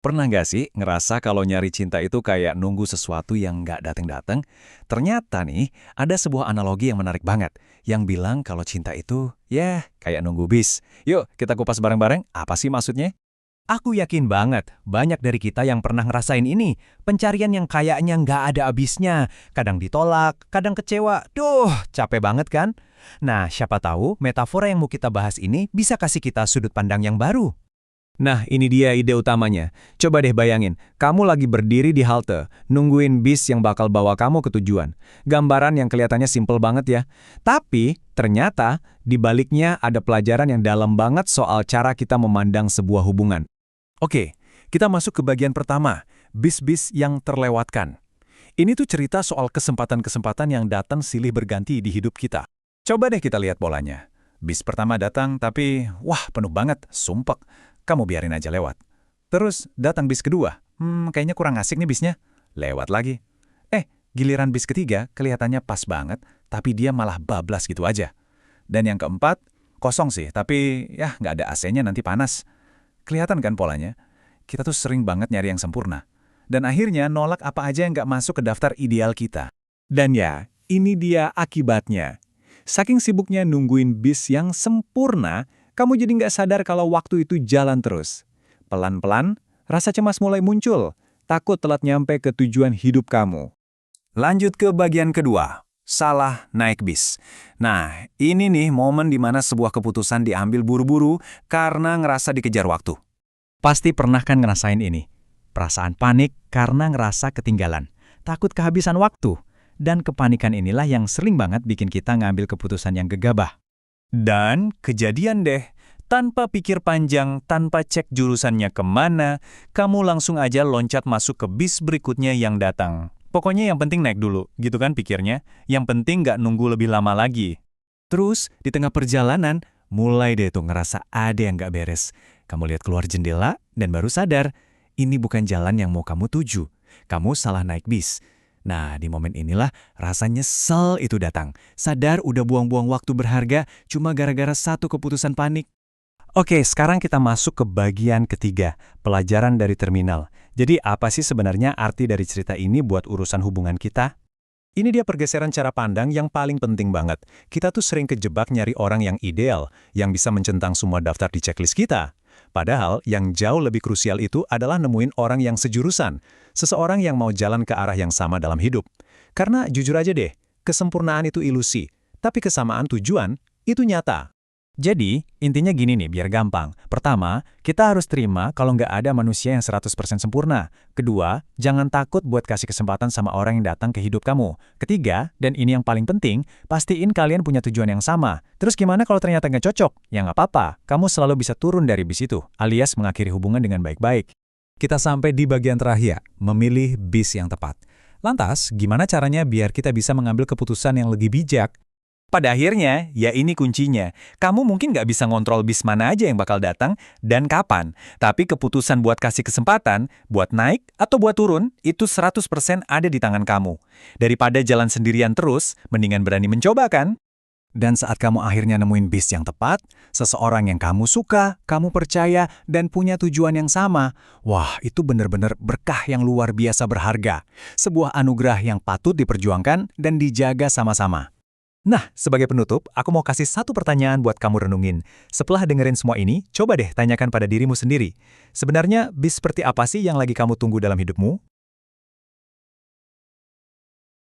Pernah nggak sih ngerasa kalau nyari cinta itu kayak nunggu sesuatu yang nggak dateng-dateng? Ternyata nih, ada sebuah analogi yang menarik banget, yang bilang kalau cinta itu, ya, kayak nunggu bis. Yuk, kita kupas bareng-bareng, apa sih maksudnya? Aku yakin banget, banyak dari kita yang pernah ngerasain ini. Pencarian yang kayaknya nggak ada habisnya. Kadang ditolak, kadang kecewa. Duh, capek banget kan? Nah, siapa tahu metafora yang mau kita bahas ini bisa kasih kita sudut pandang yang baru. Nah, ini dia ide utamanya. Coba deh bayangin, kamu lagi berdiri di halte, nungguin bis yang bakal bawa kamu ke tujuan. Gambaran yang kelihatannya simpel banget ya. Tapi, ternyata, di baliknya ada pelajaran yang dalam banget soal cara kita memandang sebuah hubungan. Oke, kita masuk ke bagian pertama, bis-bis yang terlewatkan. Ini tuh cerita soal kesempatan-kesempatan yang datang silih berganti di hidup kita. Coba deh kita lihat polanya. Bis pertama datang tapi, wah penuh banget, sumpek. Kamu biarin aja lewat. Terus datang bis kedua. Kayaknya kurang asik nih bisnya. Lewat lagi. Giliran bis ketiga kelihatannya pas banget, tapi dia malah bablas gitu aja. Dan yang keempat, kosong sih, tapi ya nggak ada AC-nya nanti panas. Kelihatan kan polanya? Kita tuh sering banget nyari yang sempurna. Dan akhirnya nolak apa aja yang nggak masuk ke daftar ideal kita. Dan ya, ini dia akibatnya. Saking sibuknya nungguin bis yang sempurna, kamu jadi nggak sadar kalau waktu itu jalan terus. Pelan-pelan, rasa cemas mulai muncul. Takut telat nyampe ke tujuan hidup kamu. Lanjut ke bagian kedua, salah naik bis. Nah, ini nih momen di mana sebuah keputusan diambil buru-buru karena ngerasa dikejar waktu. Pasti pernah kan ngerasain ini. Perasaan panik karena ngerasa ketinggalan. Takut kehabisan waktu. Dan kepanikan inilah yang sering banget bikin kita ngambil keputusan yang gegabah. Dan kejadian deh, tanpa pikir panjang, tanpa cek jurusannya kemana, kamu langsung aja loncat masuk ke bis berikutnya yang datang. Pokoknya yang penting naik dulu, gitu kan pikirnya. Yang penting nggak nunggu lebih lama lagi. Terus, di tengah perjalanan, mulai deh tuh ngerasa ada yang nggak beres. Kamu lihat keluar jendela, dan baru sadar, ini bukan jalan yang mau kamu tuju. Kamu salah naik bis. Nah, di momen inilah rasa nyesel itu datang. Sadar udah buang-buang waktu berharga cuma gara-gara satu keputusan panik. Oke, sekarang kita masuk ke bagian ketiga, pelajaran dari terminal. Jadi apa sih sebenarnya arti dari cerita ini buat urusan hubungan kita? Ini dia pergeseran cara pandang yang paling penting banget. Kita tuh sering kejebak nyari orang yang ideal, yang bisa mencentang semua daftar di checklist kita. Padahal yang jauh lebih krusial itu adalah nemuin orang yang sejurusan, seseorang yang mau jalan ke arah yang sama dalam hidup. Karena jujur aja deh, kesempurnaan itu ilusi, tapi kesamaan tujuan itu nyata. Jadi, intinya gini nih biar gampang. Pertama, kita harus terima kalau nggak ada manusia yang 100% sempurna. Kedua, jangan takut buat kasih kesempatan sama orang yang datang ke hidup kamu. Ketiga, dan ini yang paling penting, pastiin kalian punya tujuan yang sama. Terus gimana kalau ternyata nggak cocok? Ya nggak apa-apa, kamu selalu bisa turun dari bis itu, alias mengakhiri hubungan dengan baik-baik. Kita sampai di bagian terakhir, memilih bis yang tepat. Lantas, gimana caranya biar kita bisa mengambil keputusan yang lebih bijak? Pada akhirnya, ya ini kuncinya. Kamu mungkin nggak bisa ngontrol bis mana aja yang bakal datang dan kapan. Tapi keputusan buat kasih kesempatan, buat naik atau buat turun, itu 100% ada di tangan kamu. Daripada jalan sendirian terus, mendingan berani mencoba kan? Dan saat kamu akhirnya nemuin bis yang tepat, seseorang yang kamu suka, kamu percaya, dan punya tujuan yang sama, wah itu benar-benar berkah yang luar biasa berharga. Sebuah anugerah yang patut diperjuangkan dan dijaga sama-sama. Nah, sebagai penutup, aku mau kasih satu pertanyaan buat kamu renungin. Setelah dengerin semua ini, coba deh tanyakan pada dirimu sendiri. Sebenarnya, bis seperti apa sih yang lagi kamu tunggu dalam hidupmu?